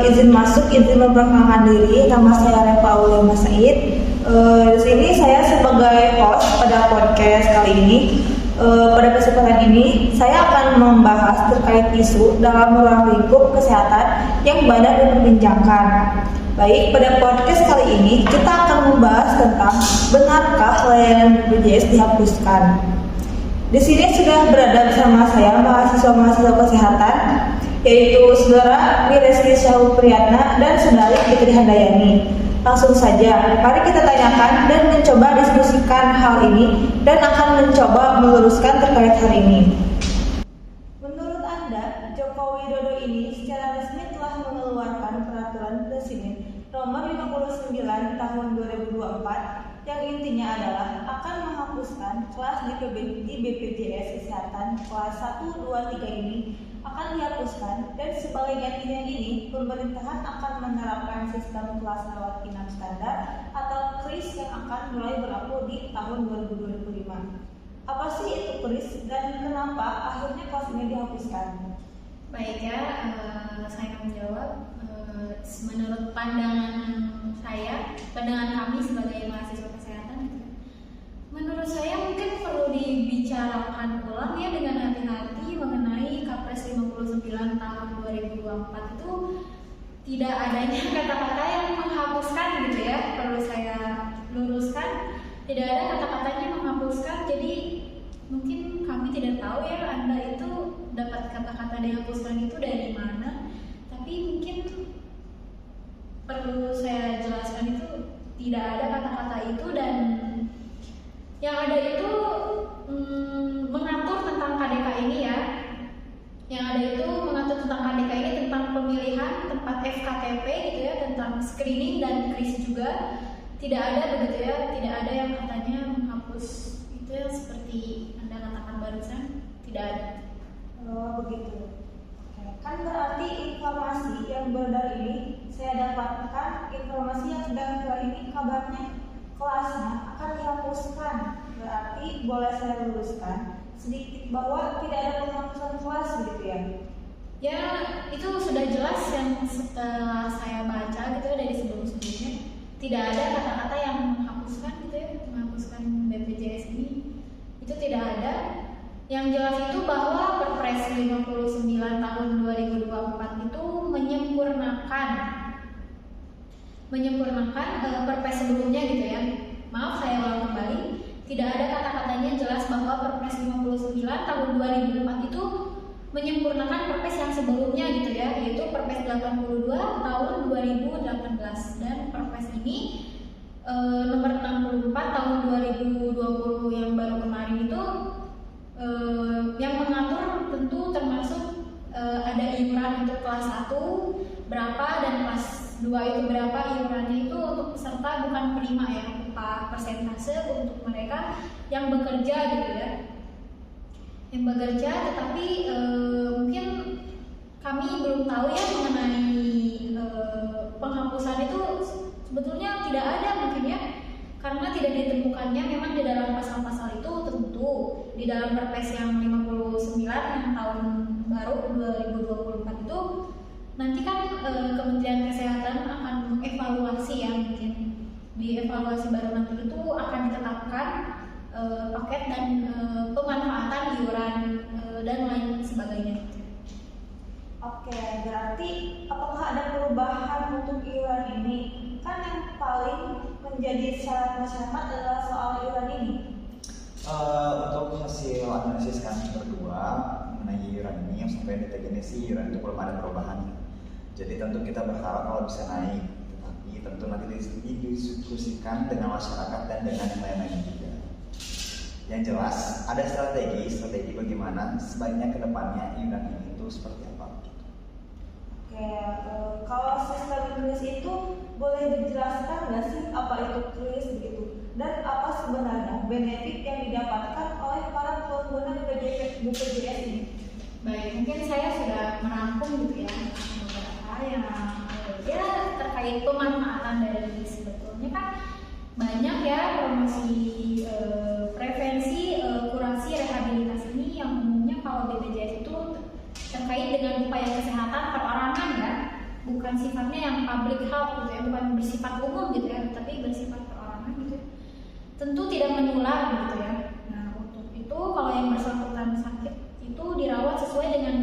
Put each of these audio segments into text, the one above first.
izin masuk, izin memperkenalkan diri. Nama saya Reva Aulia Said. Di sini saya sebagai host pada podcast kali ini. Pada kesempatan ini saya akan membahas terkait isu dalam ruang lingkup kesehatan yang banyak diperbincangkan. Baik, pada podcast kali ini kita akan membahas tentang benarkah layanan BPJS dihapuskan. Di sini sudah berada bersama saya mahasiswa kesehatan, yaitu Saudara Wireski Syahpriyatna dan Saudari Fitri Handayani. Langsung saja, mari kita tanyakan dan mencoba diskusikan hal ini dan akan mencoba meluruskan terkait hal ini. Menurut Anda, Joko Widodo ini secara resmi telah mengeluarkan peraturan Presiden nomor 59 tahun 2024 yang intinya adalah akan menghapuskan kelas di BPJS Kesehatan kelas 1, 2, 3 ini akan dihapuskan, dan sebagai gantinya ini pemerintahan akan menerapkan sistem kelas rawat inap standar atau KRIS yang akan mulai berlaku di tahun 2025. Apa sih itu KRIS dan kenapa akhirnya kelas ini dihapuskan? Baik ya, saya akan menjawab. Menurut pandangan kami sebagai mahasiswa kesehatan, menurut saya mungkin perlu dibicarakan ulang ya dengan hati-hati mengenai Kapres 59 tahun 2024 itu tidak adanya kata-kata yang menghapuskan gitu ya. Perlu saya luruskan, tidak ada kata-katanya menghapuskan. Jadi mungkin kami tidak tahu ya Anda itu dapat kata-kata dihapuskan itu dari mana. Tapi mungkin perlu saya jelaskan itu tidak ada kata-kata itu, dan yang ada itu mengatur tentang KDK ini ya. Yang ada itu mengatur tentang KDK ini tentang pemilihan tempat FKTP gitu ya, tentang screening dan KRIS juga. Tidak ada begitu ya, tidak ada yang katanya menghapus itu yang seperti Anda katakan barusan, tidak ada. Oh begitu. Kan berarti informasi yang beredar ini saya dapatkan informasi yang sedang keluar ini kabarnya kelasnya akan dihapuskan. Berarti boleh saya luruskan sedikit bahwa tidak ada penghapusan kelas begitu ya? Ya, itu sudah jelas yang setelah saya baca gitu ya dari sebelum-sebelumnya. Tidak ada kata-kata yang menghapuskan gitu ya, menghapuskan BPJS ini. Itu tidak ada. Yang jelas itu bahwa Perpres 59 tahun 2024 itu menyempurnakan Perpres sebelumnya gitu ya. Maaf, saya ulang kembali. Tidak ada kata-katanya jelas bahwa Perpres 59 tahun 2004 itu menyempurnakan Perpres yang sebelumnya gitu ya, yaitu Perpres 82 tahun 2018, dan Perpres ini nomor 64 tahun 2020 yang baru kemarin itu yang mengatur tentu termasuk ada iuran untuk kelas 1 berapa dan kelas 2 itu berapa iurannya itu untuk peserta, bukan penerima ya, persentase untuk mereka yang bekerja gitu ya, yang bekerja. Tetapi mungkin kami belum tahu ya mengenai penghapusan itu sebetulnya tidak ada mungkin ya, karena tidak ditemukannya memang di dalam pasal-pasal itu. Tentu di dalam Perpres yang 59 yang tahun baru 2024 itu nanti kan Kementerian Kesehatan akan mengevaluasi ya, mungkin di evaluasi baru nanti itu akan ditetapkan paket dan pemanfaatan iuran dan lain sebagainya. Oke, berarti apakah ada perubahan untuk iuran ini? Kan yang paling menjadi syarat masyarakat adalah soal iuran ini. Untuk hasil analisis kami berdua mengenai iuran ini yang sampai detik ini sih iuran itu belum ada perubahan. Jadi tentu kita berharap kalau bisa naik, tetapi tentu nanti didiskusikan dengan masyarakat dan dengan yang lain-lain juga. Yang jelas ada strategi bagaimana sebaiknya kedepannya iuran ini itu seperti apa. Oke, kalau sistem KRIS itu boleh dijelaskan nggak sih apa itu KRIS begitu, dan apa sebenarnya benefit yang didapatkan oleh para pengguna BPJS ini? Baik, mungkin saya sudah merangkum gitu ya beberapa yang ya terkait pemanfaatan dari sebetulnya kan banyak ya promosi prevensi, kurasi, rehabilitasi ini yang umumnya kalau BPJS itu terkait dengan upaya kesehatan perorangan ya. bukan sifatnya yang public health gitu ya, bukan bersifat umum gitu ya, tapi bersifat perorangan gitu. Tentu tidak menular gitu ya. Nah, untuk itu kalau yang bersangkutan sakit itu dirawat sesuai dengan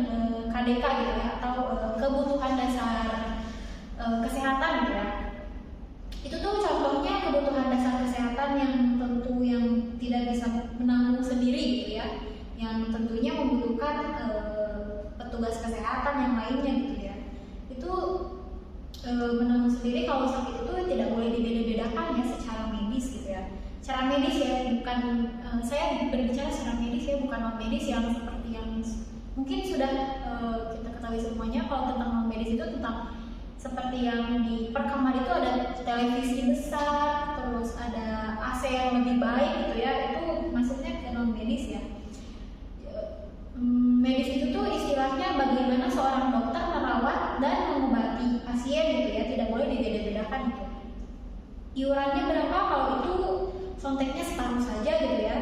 KDK gitu ya, atau kebutuhan dasar kesehatan gitu ya. Itu tuh contohnya kebutuhan dasar kesehatan yang tentu yang tidak bisa menanggung sendiri gitu ya, yang tentunya membutuhkan petugas kesehatan yang lainnya gitu ya. Itu menanggung sendiri kalau sakit itu tidak boleh dibeda-bedakan ya secara medis gitu ya. Secara medis ya, bukan saya berbicara secara medis ya, bukan non medis yang seperti yang mungkin sudah kita ketahui semuanya. Kalau tentang non medis itu tentang seperti yang di per kamar itu ada televisi besar, terus ada AC yang lebih baik gitu ya, itu maksudnya ke non medis ya. Medis itu tuh istilahnya bagaimana seorang dokter merawat dan mengobati pasien gitu ya, tidak boleh dibeda-bedakan gitu. Iurannya berapa? Kalau itu sonteknya separuh saja gitu ya,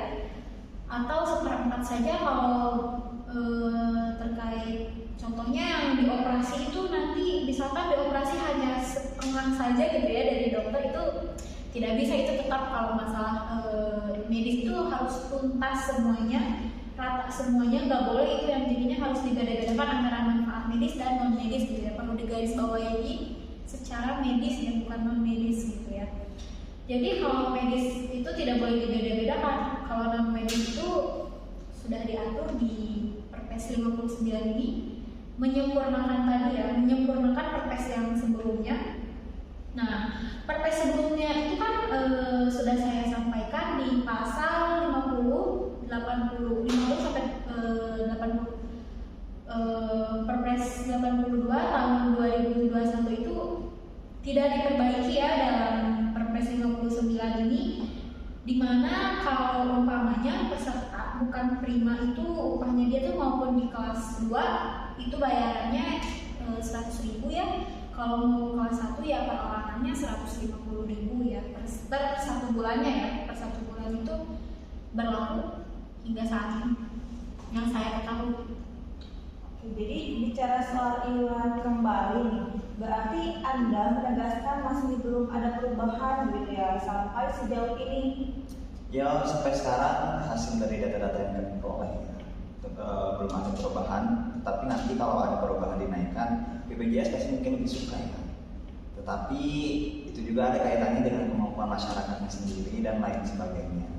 atau seperempat saja kalau terkait contohnya yang dioperasi itu nanti misalkan dioperasi hanya setengah saja gitu ya dari dokter, itu tidak bisa. Itu tetap kalau masalah medis itu harus tuntas semuanya, rata semuanya, nggak boleh itu yang jadinya harus dibeda-bedakan antara manfaat medis dan non medis gitu ya. Perlu digarisbawahi secara medis dan bukan non medis gitu ya. Jadi kalau medis itu tidak boleh dibeda-bedakan. Kalau non medis itu sudah diatur di Perpres 59 ini, menyempurnakan tadi ya, menyempurnakan Perpres yang sebelumnya. Nah, Perpres sebelumnya itu kan sudah saya sampaikan di pasal 50 sampai 80 Perpres 82 tahun 2021 itu tidak diperbaiki ya dalam Perpres 59 ini, dimana kalau umpamanya peserta bukan prima itu upahnya dia tuh maupun di kelas 2 itu bayarannya 100.000 ya. Kalau mau kelas 1 ya perorangannya 150.000 ya per satu bulannya ya, per satu bulan itu berlaku hingga saat ini yang saya ketahui. Oke, jadi bicara soal iuran kembali nih, berarti Anda menegaskan masih belum ada perubahan gitu ya sampai sejauh ini? Ya, sampai sekarang hasil dari data-data yang kami peroleh belum ada perubahan, tapi nanti kalau ada perubahan dinaikkan, BPJS pasti mungkin lebih suka ya. Tetapi itu juga ada kaitannya dengan kemampuan masyarakatnya sendiri dan lain sebagainya.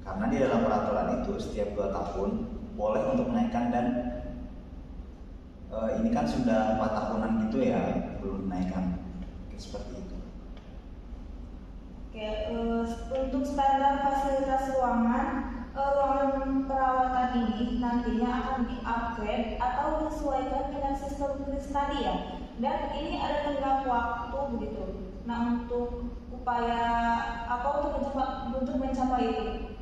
Karena di dalam peraturan itu setiap 2 tahun boleh untuk menaikkan, dan ini kan sudah 4 tahunan gitu ya belum menaikkan. Seperti itu. Oke, untuk standar fasilitas ruangan perawatan ini nantinya akan di-upgrade atau disesuaikan dengan sistem kris tadi ya. Dan ini ada tenggang waktu begitu. Nah, untuk upaya apa untuk mencapai itu?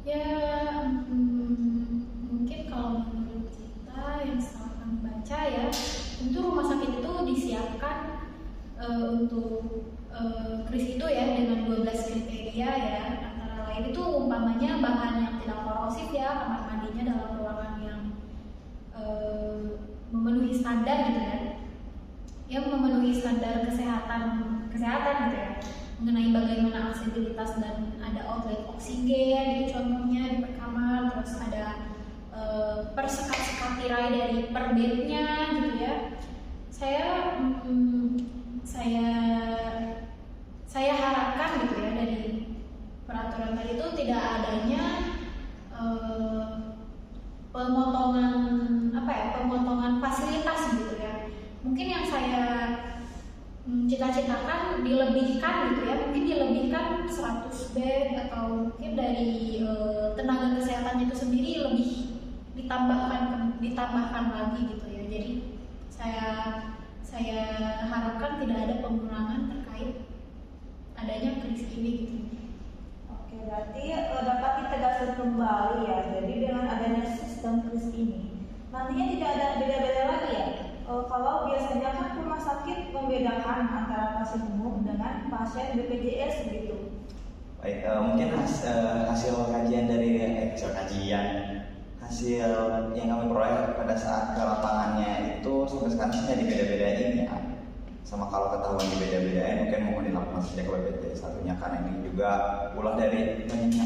Ya, mungkin kalau menurut kita yang setelah kami baca ya, tentu rumah sakit itu disiapkan untuk kris itu ya dengan 12 kriteria ya. Antara lain itu umpamanya bahan yang tidak korosif ya, kamar mandinya dalam ruangan yang memenuhi standar gitu ya, yang memenuhi standar kesehatan gitu ya, mengenai bagaimana aksesibilitas dan ada outlet oksigen gitu contohnya di per kamar, terus ada persekat-sekat tirai dari per bednya gitu ya. Saya harapkan gitu ya dari peraturan tadi itu tidak adanya pemotongan fasilitas gitu ya. Mungkin yang saya cita-citakan dilebihkan gitu ya, mungkin dilebihkan 100 bed atau mungkin dari tenaga kesehatannya itu sendiri lebih ditambahkan lagi gitu ya. Jadi saya harapkan tidak ada pengurangan terkait adanya kris ini gitu. Oke, berarti dapat ditegaskan kembali ya. Jadi dengan adanya sistem kris ini nantinya tidak ada beda-beda lagi ya. Kalau biasanya kan rumah sakit membedakan antara pasien umum dengan pasien BPJS gitu. Baik, mungkin hasil kajian yang kami peroleh pada saat ke lapangannya itu sampai sekarang tidak dibeda-bedain ya. Sama kalau ketahuan dibeda-bedain mungkin mau dilakukan saja ke BPJS satunya, karena ini juga ulah dari banyaknya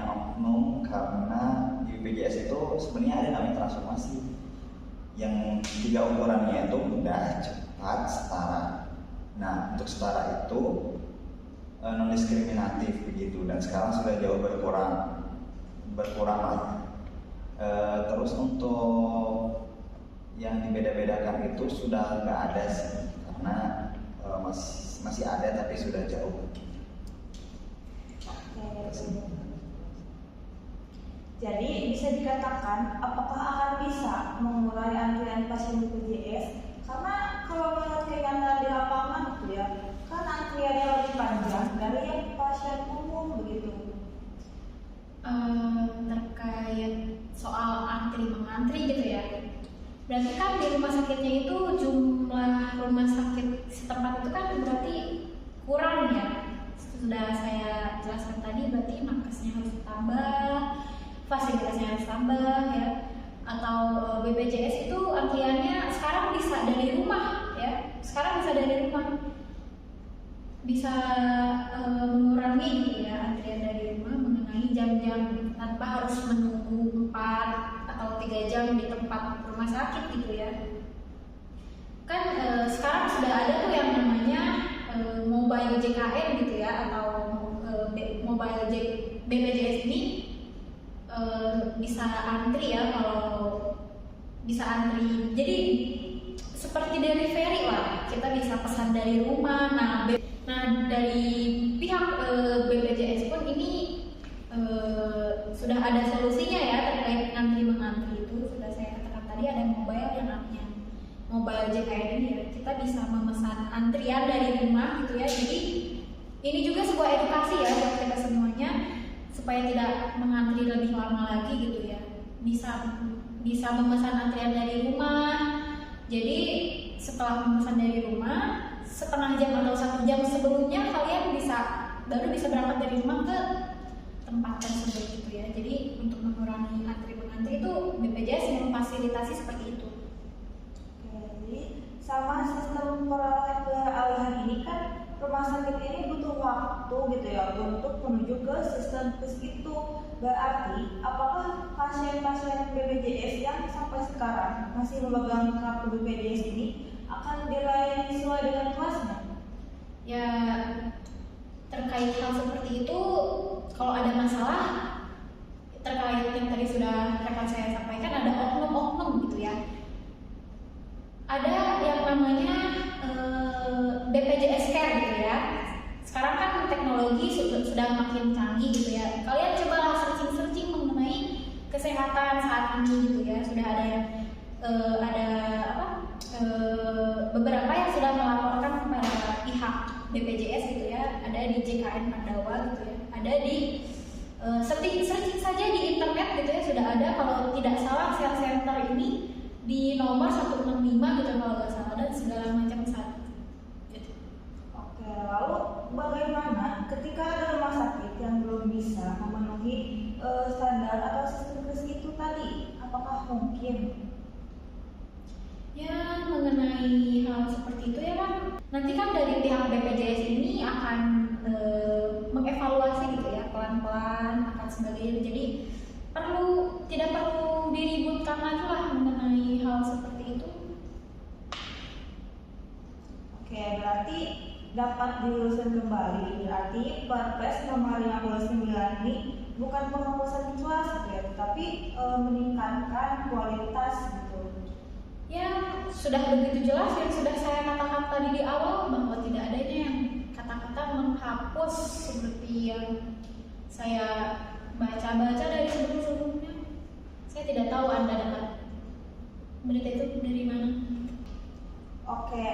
oknum karena di BPJS itu sebenarnya ada namanya transformasi yang 3 ukurannya itu mudah, cepat, setara. Nah untuk setara itu non diskriminatif begitu, dan sekarang sudah jauh berkurang lah. Terus untuk yang dibeda-bedakan itu sudah nggak ada sih, karena masih ada tapi sudah jauh. Jadi bisa dikatakan apakah akan bisa mengurangi antrian pasien BPJS? Karena kalau melihat kenyataan di lapangan gitu ya, kan antriannya lebih panjang dari yang pasien umum begitu. Terkait soal antri mengantri gitu ya, berarti kan di rumah sakitnya itu jumlah rumah sakit setempat itu kan berarti kurang ya. Sudah saya jelaskan tadi, berarti nakesnya harus ditambah, fasilitasnya harus tambah ya. Atau BPJS itu antriannya sekarang bisa dari rumah ya, sekarang bisa dari rumah, bisa mengurangi gitu ya antrian dari rumah mengenai jam-jam tanpa harus menunggu 4 atau 3 jam di tempat rumah sakit gitu ya. Kan sekarang sudah ada tuh yang namanya mobile JKN gitu ya, atau mobile BPJS ini bisa antri ya, kalau bisa antri. Jadi seperti delivery lah, kita bisa pesan dari rumah. Nah dari pihak BPJS pun ini sudah ada solusinya ya terkait antri mengantri itu. Sudah saya katakan tadi ada mobile yang namanya mobile JKN ini ya, kita bisa memesan antrian dari rumah gitu ya. Jadi ini juga sebuah edukasi ya buat kita semuanya supaya tidak mengantri lebih lama lagi gitu ya. Bisa memesan antrian dari rumah. Jadi setelah memesan dari rumah, setengah jam atau 1 jam sebelumnya kalian baru bisa berangkat dari rumah ke tempat tersebut gitu ya. Jadi untuk mengurangi antri mengantri itu BPJS memfasilitasi seperti itu. Jadi sama sistem peralihan ini kan rumah sakit ini butuh waktu gitu ya untuk menuju ke sistem KUS itu. Berarti apakah pasien-pasien BPJS yang sampai sekarang masih memegang kartu BPJS ini akan dilayani sesuai dengan kelasnya? Ya terkait hal seperti itu, kalau ada masalah terkait yang tadi sudah rekan saya sampaikan, ada oknum-oknum gitu ya. Ada yang namanya BPJS Care gitu ya. Sekarang kan teknologi sudah makin canggih gitu ya. Kalian cobalah searching mengenai kesehatan saat ini gitu ya. Sudah ada yang beberapa yang sudah melaporkan kepada pihak BPJS gitu ya. Ada di JKN Pandawa gitu ya. Ada di searching saja di internet gitu ya, sudah ada. Kalau tidak salah share center ini di nomor 165 gitu kalau nggak salah, dan segala macam saat gitu. Oke, lalu bagaimana ketika ada rumah sakit yang belum bisa memenuhi standar atau sistem KUS itu tadi? Apakah mungkin? Ya mengenai hal seperti itu ya kan, nanti kan dari pihak BPJS ini akan mengevaluasi gitu ya, pelan-pelan akan sebagainya. Jadi tidak perlu diributkan lagi lah mengenai hal seperti itu. Oke, berarti dapat diluruskan kembali. Berarti Perpres nomor 59 ini bukan penghapusan kelas ya, tetapi meningkatkan kualitas gitu. Ya sudah begitu jelas yang sudah saya katakan tadi di awal, bahwa tidak adanya yang kata-kata menghapus seperti yang saya baca-baca dari sebelum-sebelumnya. Saya tidak tahu Anda dapat berita itu dari mana. Oke,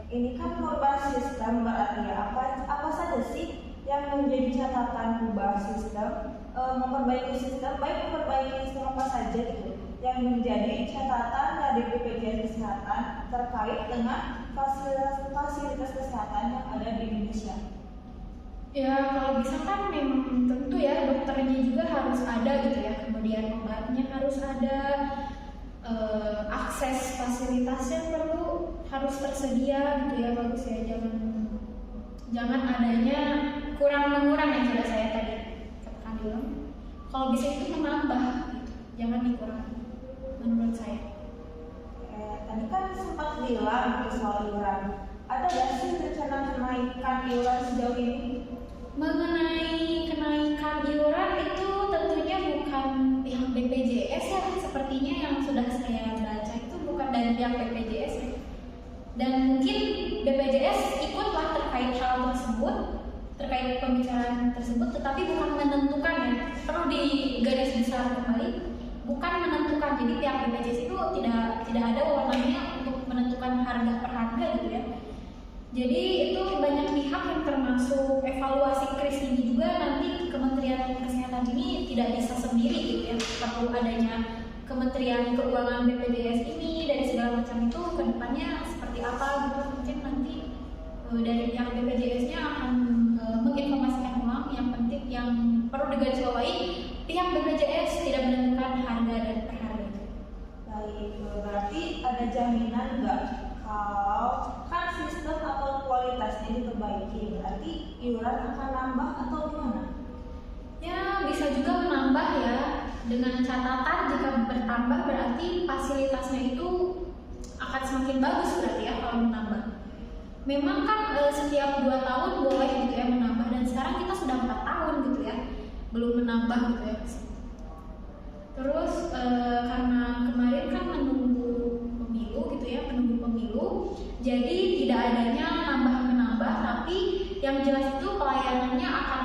ini kan merubah sistem, berarti ya apa saja sih yang menjadi catatan ubah sistem, memperbaiki sistem, baik memperbaiki sistem apa saja gitu yang menjadi catatan dari BPJS Kesehatan terkait dengan fasilitas kesehatan yang ada di Indonesia. Ya kalau bisa kan memang tentu ya dokternya juga harus ada gitu ya, kemudian obatnya harus ada, akses fasilitasnya harus tersedia gitu ya, bagus ya, jangan adanya kurang mengurang yang sudah saya tadi katakan dulu. Kalau bisa itu menambah gitu, jangan dikurangi menurut saya. Tadi kan sempat bilang gitu soal iuran. Ada nggak sih rencana kenaikan iuran sejauh ini? Mengenai kenaikan iuran itu tentunya bukan pihak BPJS ya, sepertinya yang sudah saya baca itu bukan dari pihak BPJS ya. Dan mungkin BPJS ikutlah terkait hal tersebut, terkait pembicaraan tersebut, tetapi bukan menentukan ya. Perlu digaris besar kembali, bukan menentukan. Jadi pihak BPJS itu tidak ada wewenangnya untuk menentukan harga per harga gitu ya. Jadi itu banyak pihak yang termasuk evaluasi kris ini juga, nanti Kementerian Kesehatan ini tidak bisa sendiri gitu ya. Perlu adanya Kementerian Keuangan BPJS ini dari segala macam itu ke depannya seperti apa gitu. Mungkin nanti dari pihak BPJS-nya akan menginformasikan ulang. Yang penting yang perlu digarisbawahi, pihak BPJS tidak menentukan harga dan per harga itu. Baik, berarti ada jaminan nggak kalau kan sistem atau kualitasnya diperbaiki, berarti iuran akan nambah atau gimana? Ya bisa juga menambah ya, dengan catatan jika bertambah berarti fasilitasnya itu akan semakin bagus berarti ya kalau menambah. Memang kan setiap 2 tahun boleh gitu ya menambah, dan sekarang kita sudah 4 tahun gitu ya belum menambah gitu ya. Terus karena kemarin kan menunggu pemilu gitu ya, jadi tidak adanya nambah-menambah, tapi yang jelas itu pelayanannya akan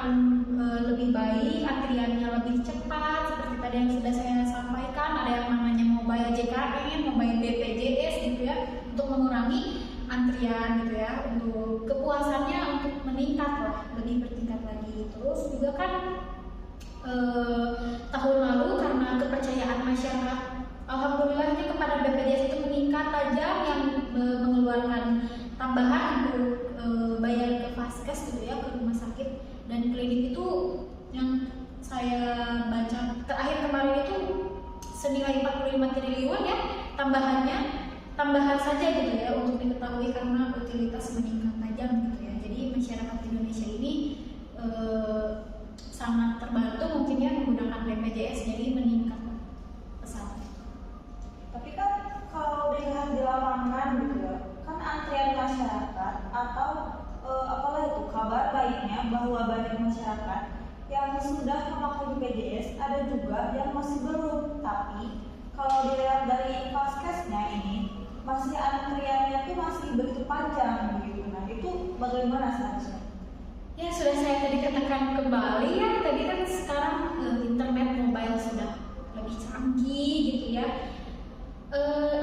lebih baik, antriannya lebih cepat seperti tadi yang sudah saya sampaikan. Ada yang namanya mobile JKN, mobile BPJS gitu ya, untuk mengurangi antrian gitu ya, untuk kepuasannya untuk meningkat lah, lebih bertingkat lagi. Terus juga kan tahun lalu karena kepercayaan masyarakat alhamdulillahnya kepada BPJS itu meningkat tajam, yang mengeluarkan tambahan untuk bayar ke vaskes gitu ya, ke rumah sakit dan klinik itu yang saya baca terakhir kemarin itu senilai 45 triliun ya tambahan saja gitu ya, untuk diketahui karena utilitas meningkat tajam gitu ya. Jadi masyarakat Indonesia ini sangat terbantu mungkin ya menggunakan BPJS, jadi meningkat pesat. Tapi kan kalau dilihat di lapangan gitu ya, kan antrian masyarakat atau apalah itu kabar baiknya bahwa banyak masyarakat yang sudah memakai BPJS, ada juga yang masih belum. Tapi kalau dilihat dari vaskesnya ini, masih antriannya itu masih begitu panjang begitu. Nah itu bagaimana seharusnya? Ya sudah saya tadi katakan kembali ya, tadi kan sekarang internet mobile sudah lebih canggih gitu ya.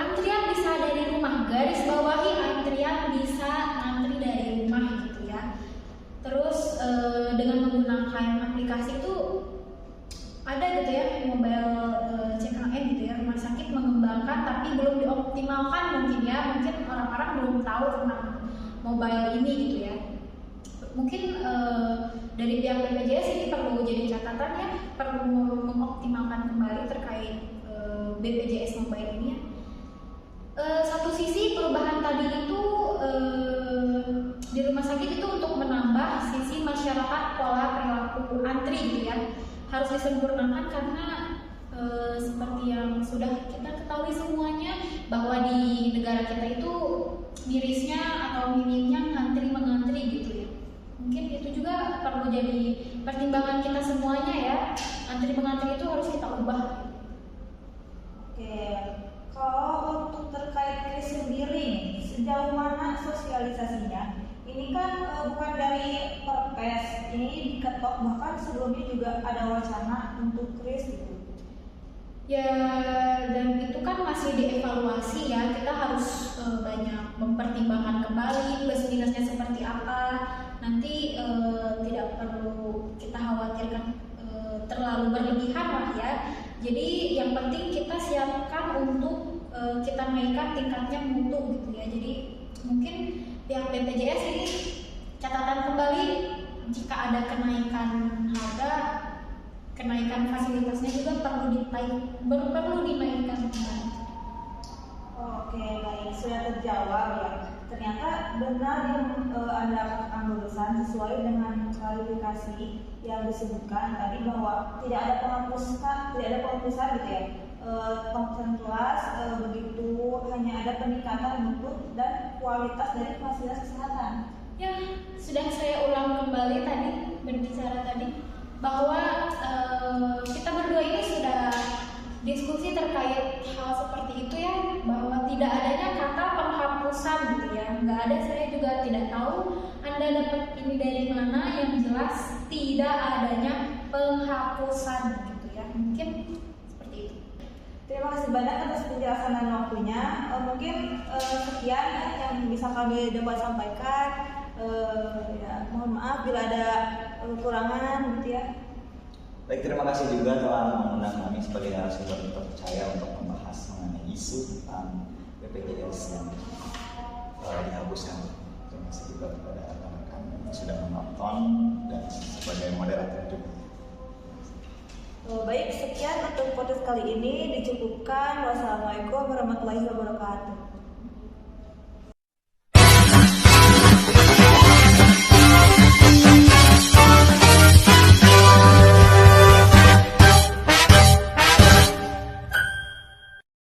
Antrian bisa dari rumah, garis bawahi antrian bisa antri dari rumah gitu ya. Terus dengan menggunakan aplikasi itu ada gitu ya, mobile CKN gitu ya, rumah sakit mengembangkan tapi belum dioptimalkan mungkin ya, mungkin orang-orang belum tahu tentang mobile ini gitu ya. Mungkin dari pihak BPJS ini perlu jadi catatan ya, perlu mengoptimalkan kembali terkait BPJS mobile ini ya. Satu sisi perubahan tadi itu di rumah sakit itu untuk menambah sisi masyarakat pola perilaku antri gitu ya, harus disempurnakan karena seperti yang sudah kita ketahui semuanya bahwa di negara kita itu mirisnya atau minimnya mengantri gitu ya. Mungkin itu juga perlu jadi pertimbangan kita semuanya ya, antri mengantri itu harus kita ubah. Oke, kalau untuk terkait kris sendiri, sejauh mana sosialisasinya? Ini kan bukan dari Perpes, ini diketok, bahkan sebelumnya juga ada wacana untuk kris gitu. Ya, dan itu kan masih dievaluasi ya, kita harus banyak mempertimbangkan kembali plus minusnya seperti apa. Nanti tidak perlu kita khawatirkan terlalu berlebihan lah ya. Jadi yang penting kita siapkan untuk kita naikkan tingkatnya mutu gitu ya. Jadi mungkin pihak BPJS ini catatan kembali jika ada kenaikan harga, kenaikan fasilitasnya juga perlu dinaikkan kembali. Oke, baik. sudah terjawab ya. Ternyata benar yang Anda katakan barusan sesuai dengan klarifikasi yang disebutkan tadi bahwa tidak ada penghapusan gitu ya. Penghapusan kelas begitu hanya ada peningkatan mutu dan kualitas dari fasilitas kesehatan. Ya, sudah saya ulang kembali tadi berbicara tadi bahwa kita berdua ini sudah diskusi terkait hal seperti itu ya, bahwa tidak adanya kata penghapusan gitu ya. Nggak ada, saya juga tidak tahu Anda dapat ini dari mana, yang jelas tidak adanya penghapusan gitu ya. Mungkin seperti itu. Terima kasih banyak atas penjelasan dan waktunya. Mungkin sekian yang bisa kami dapat sampaikan. Ya, mohon maaf bila ada kekurangan gitu ya. Baik, terima kasih juga telah mengundang kami sebagai narasumber terpercaya untuk membahas mengenai isu tentang BPJS yang dihapuskan. Terima kasih juga kepada rekan-rekan yang sudah menonton dan sebagai moderator juga. Baik, sekian untuk podcast kali ini dicukupkan. Wassalamualaikum warahmatullahi wabarakatuh.